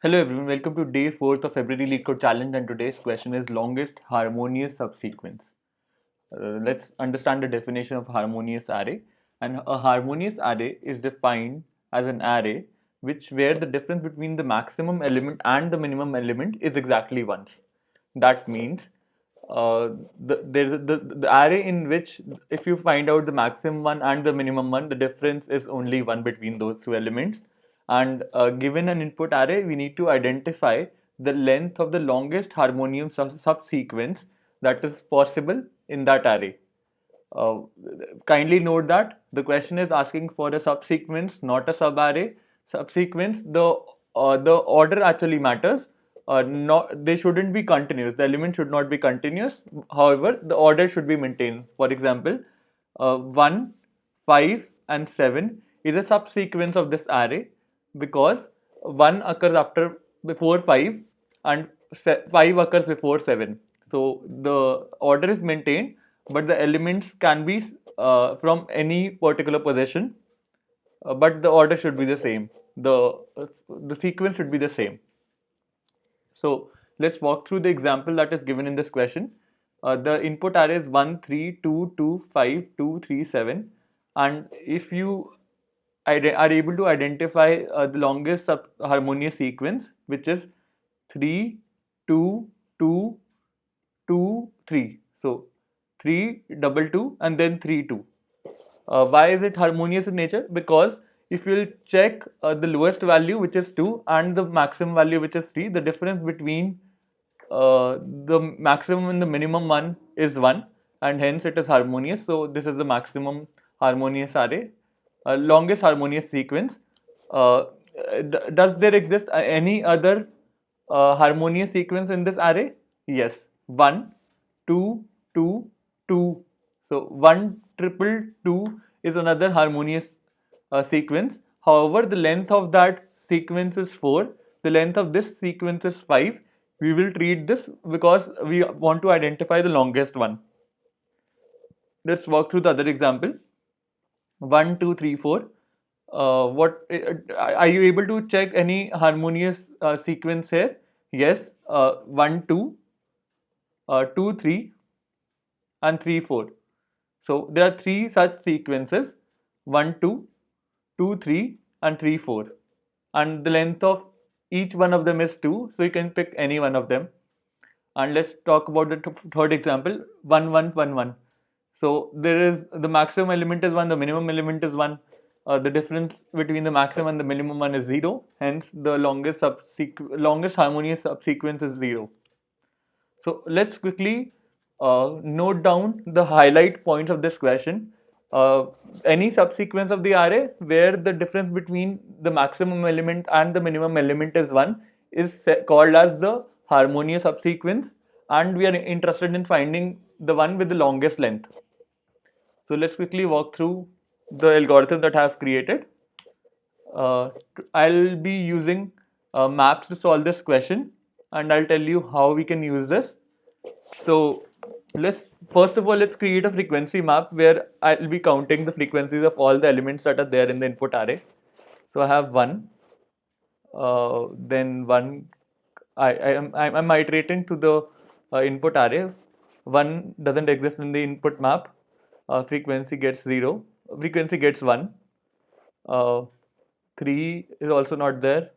Hello everyone, welcome to day 4th of February LeetCode Challenge, and today's question is longest harmonious subsequence. Let's understand the definition of harmonious array. And a harmonious array is defined as an array where the difference between the maximum element and the minimum element is exactly 1. That means the array in which if you find out the maximum one and the minimum one, the difference is only 1 between those two elements. And given an input array, we need to identify the length of the longest harmonious subsequence that is possible in that array. Uh, Kindly note that the question is asking for a subsequence, not a subarray. Subsequence, the order actually matters. Not They shouldn't be continuous. The element should not be continuous. However, the order should be maintained. For example, 1, 5, and 7 is a subsequence of this array because 1 occurs before 5 and 5 occurs before 7. So the order is maintained, but the elements can be from any particular position, but the order should be the same. The sequence should be the same. So let's walk through the example that is given in this question. The input array is 1, 3, 2, 2, 5, 2, 3, 7, and if you are able to identify the longest harmonious sequence, which is 3, 2, 2, 2, 3. So 3, double 2, and then 3, 2. Why is it harmonious in nature? Because if you'll check the lowest value, which is 2, and the maximum value, which is 3, the difference between the maximum and the minimum one is 1, and hence it is harmonious. So this is the maximum harmonious array, longest harmonious sequence. uh, does there exist any other harmonious sequence in this array? Yes, 1, 2, 2, 2. So 1 triple 2 is another harmonious sequence. However, the length of that sequence is 4. The length of this sequence is 5. We will treat this because we want to identify the longest one. Let's walk through the other example. 1, 2, 3, 4. What are you able to check any harmonious sequence here? Yes, 1, 2, 2, 3, and 3, 4. So there are three such sequences: 1, 2, 2, 3, and 3, 4. And the length of each one of them is 2, so you can pick any one of them. And let's talk about the third example: 1, 1, 1, 1. So there is the maximum element is 1, the minimum element is 1. The difference between the maximum and the minimum one is 0. Hence, the longest harmonious subsequence is 0. So let's quickly note down the highlight points of this question. Any subsequence of the array where the difference between the maximum element and the minimum element is 1 is called as the harmonious subsequence, and we are interested in finding the one with the longest length. So let's quickly walk through the algorithm that I have created. Uh, I'll be using maps to solve this question, and I'll tell you how we can use this. So let's first of all let's create a frequency map where I'll be counting the frequencies of all the elements that are there in the input array. So I have one, then one. I'm iterating to the input array. One doesn't exist in the input map. Frequency gets 0. Frequency gets 1. Uh, 3 is also not there.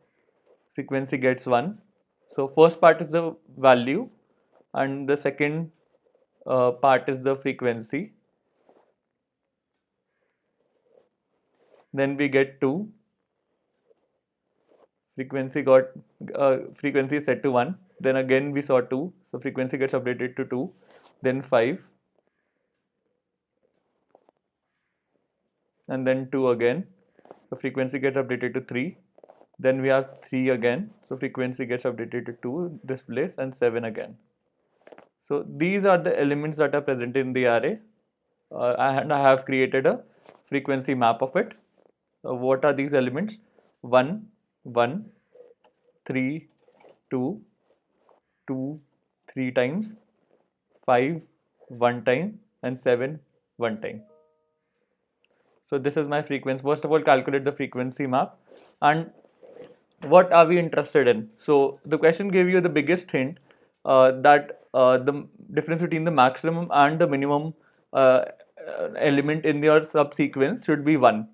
Frequency gets 1. So first part is the value, and the second part is the frequency. Then we get 2. Frequency is set to 1. Then again we saw 2, so frequency gets updated to 2. Then 5, and then 2 again, so frequency gets updated to 3. Then we have 3 again, so frequency gets updated to 2 this place, and 7 again. So these are the elements that are present in the array, and I have created a frequency map of it. What are these elements? 1, 1, 3, 2, 2, 3 times, 5, 1 time, and 7, 1 time. So this is my frequency. First of all, calculate the frequency map, and what are we interested in? So the question gave you the biggest hint that the difference between the maximum and the minimum element in your subsequence should be 1.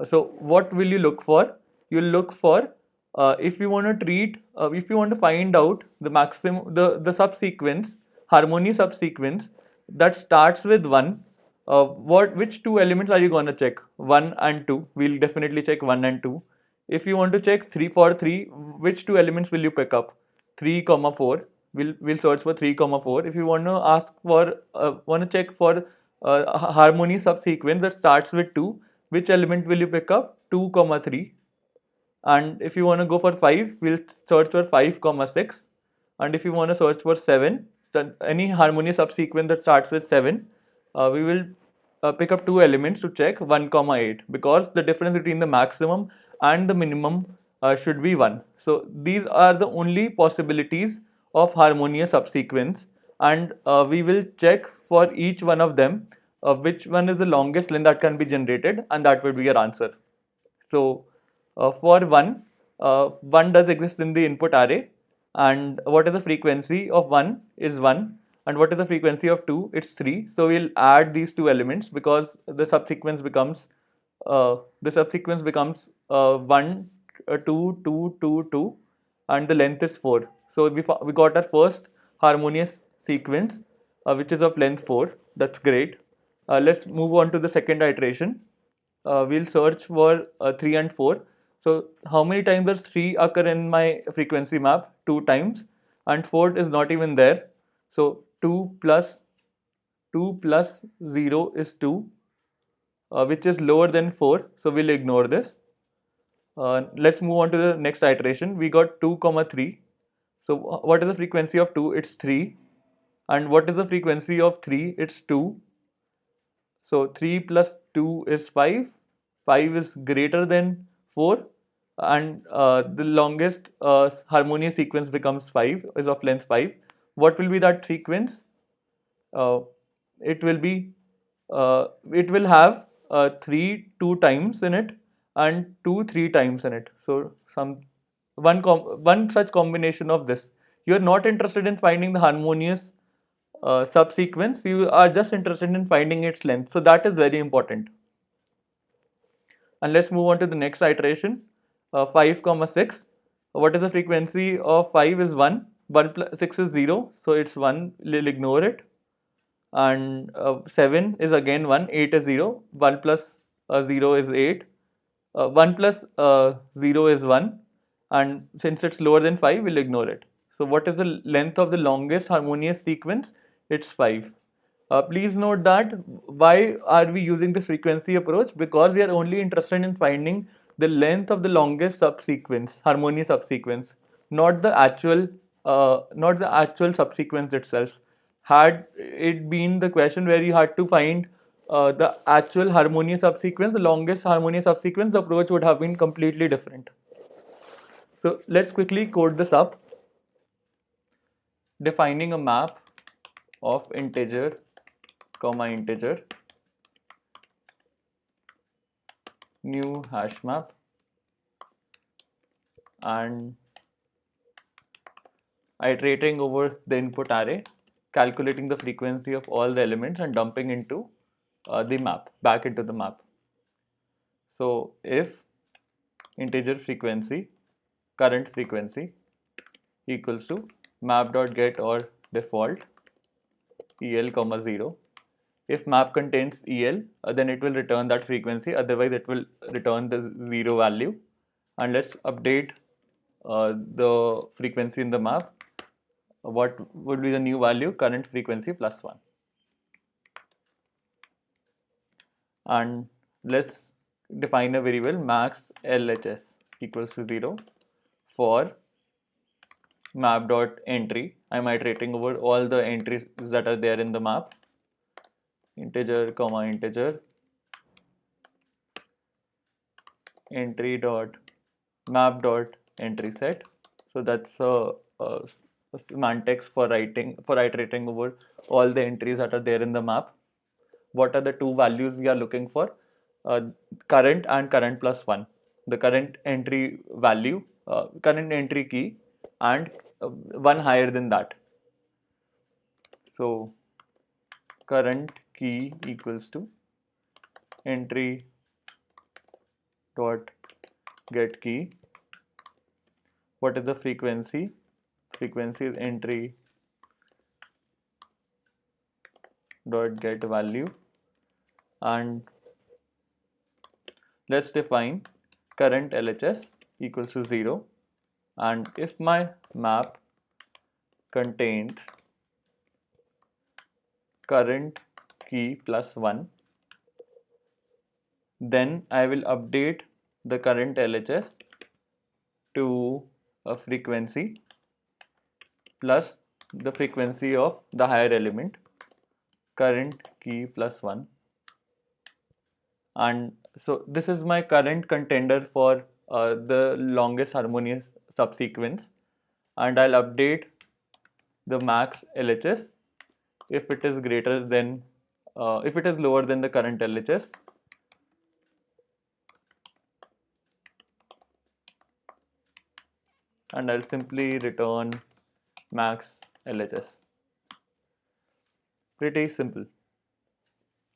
So what will you look for? You'll look for if you want to if you want to find out the maximum, the subsequence, harmonious subsequence that starts with 1. Which two elements are you going to check? 1 and 2. We'll definitely check 1 and 2. If you want to check 3 for 3, which two elements will you pick up? 3 comma 4. We'll search for 3 comma 4. If you want to ask for want to check for harmony subsequence that starts with 2, which element will you pick up? 2 comma 3. And if you want to go for 5, we'll search for 5 comma 6. And if you want to search for 7, any harmonious subsequence that starts with 7, we will pick up two elements to check 1 comma 8, because the difference between the maximum and the minimum should be 1. So these are the only possibilities of harmonious subsequence, and we will check for each one of them which one is the longest length that can be generated, and that will be your answer. So for 1, 1 does exist in the input array, and what is the frequency of 1 is 1, and what is the frequency of 2? It's 3. So we'll add these two elements because the subsequence becomes 1, 2, 2, 2, 2, and the length is 4. So we got our first harmonious sequence which is of length 4. That's great. Let's move on to the second iteration. We'll search for 3 and 4. So how many times does 3 occur in my frequency map? 2 times, and 4 is not even there. So 2 plus 0 is 2, which is lower than 4. So we'll ignore this. Let's move on to the next iteration. We got 2 comma 3. So what is the frequency of 2? It's 3. And what is the frequency of 3? It's 2. So 3 plus 2 is 5. 5 is greater than 4, and the longest harmonious sequence becomes 5, is of length 5. What will be that sequence? Uh, it will be it will have 3 2 times in it, and 2 3 times in it. So one such combination of this. You are not interested in finding the harmonious subsequence, you are just interested in finding its length. So that is very important. And let's move on to the next iteration. 5 comma 6. What is the frequency of 5 is 1. 1 plus 6 is 0, so it's 1. We'll ignore it. And 7 is again 1. 8 is 0. 1 plus 0 is 8. 1 plus 0 is 1, and since it's lower than 5, we'll ignore it. So what is the length of the longest harmonious sequence? It's 5. Please note that why are we using this frequency approach? Because we are only interested in finding the length of the longest subsequence, harmonious subsequence, not the actual subsequence itself. Had it been the question where you had to find the actual harmonious subsequence, the longest harmonious subsequence, the approach would have been completely different. So let's quickly code this up. Defining a map of integer comma integer, new hash map, and iterating over the input array, calculating the frequency of all the elements and dumping into the map, back into the map. So if integer frequency, current frequency equals to map.get or default el comma 0. If map contains el, then it will return that frequency, otherwise it will return the 0 value. And let's update the frequency in the map. What would be the new value? Current frequency plus 1. And let's define a variable max LHS equals to 0 for map.entry. I'm iterating over all the entries that are there in the map. Integer comma integer entry dot map dot entry set. So that's a semantics for iterating over all the entries that are there in the map. What are the two values we are looking for? Current and current plus 1. the current entry value, current entry key, and one higher than that. So current key equals to entry dot get key. What is the frequency? Frequency is entry dot get value, and let's define current LHS equals to 0, and if my map contains current key plus 1, then I will update the current LHS to a frequency plus the frequency of the higher element, current key plus 1. And so this is my current contender for the longest harmonious subsequence, and I'll update the max LHS if it is greater than if it is lower than the current LHS, and I'll simply return max LHS. Pretty simple.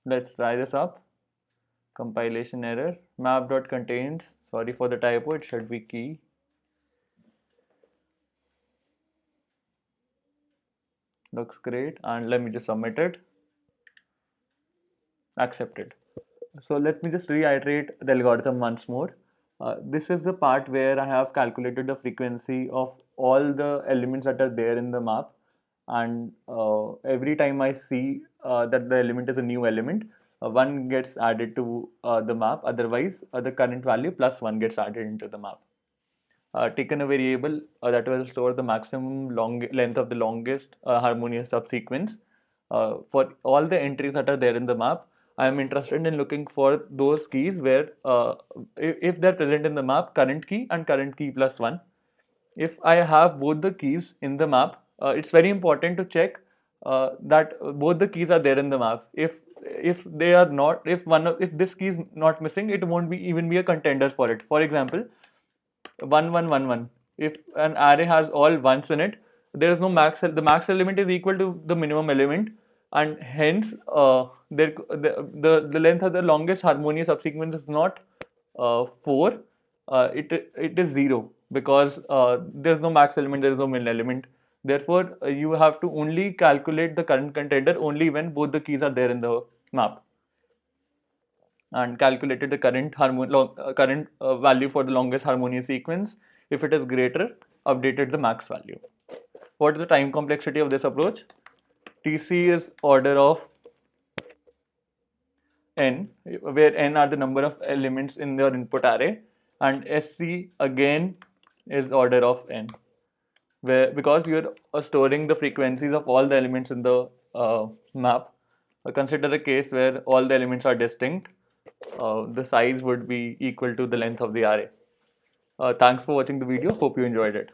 Let's try this up. Compilation error. Map.contains, sorry for the typo, it should be key. Looks great, and let me just submit it. Accepted. So let me just reiterate the algorithm once more. This is the part where I have calculated the frequency of all the elements that are there in the map, and every time I see that the element is a new element, one gets added to the map, otherwise the current value plus one gets added into the map. Taken a variable that will store the maximum length of the longest harmonious subsequence. For all the entries that are there in the map, I am interested in looking for those keys where if they're present in the map, current key and current key plus 1. If I have both the keys in the map, it's very important to check that both the keys are there in the map. If they are not, if this key is not missing, it won't be even be a contender for it. For example, 1 1 1 1. If an array has all ones in it, there is no max. The max element is equal to the minimum element, and hence the length of the longest harmonious subsequence is not 4. It is 0 because there is no max element, there is no min element. Therefore, you have to only calculate the current contender only when both the keys are there in the map, and calculated the current value for the longest harmonious sequence. If it is greater, updated the max value. What is the time complexity of this approach? TC is order of n, where n are the number of elements in your input array, and SC again is order of n, where because you're storing the frequencies of all the elements in the map. Consider a case where all the elements are distinct. The size would be equal to the length of the array. Thanks for watching the video. Hope you enjoyed it.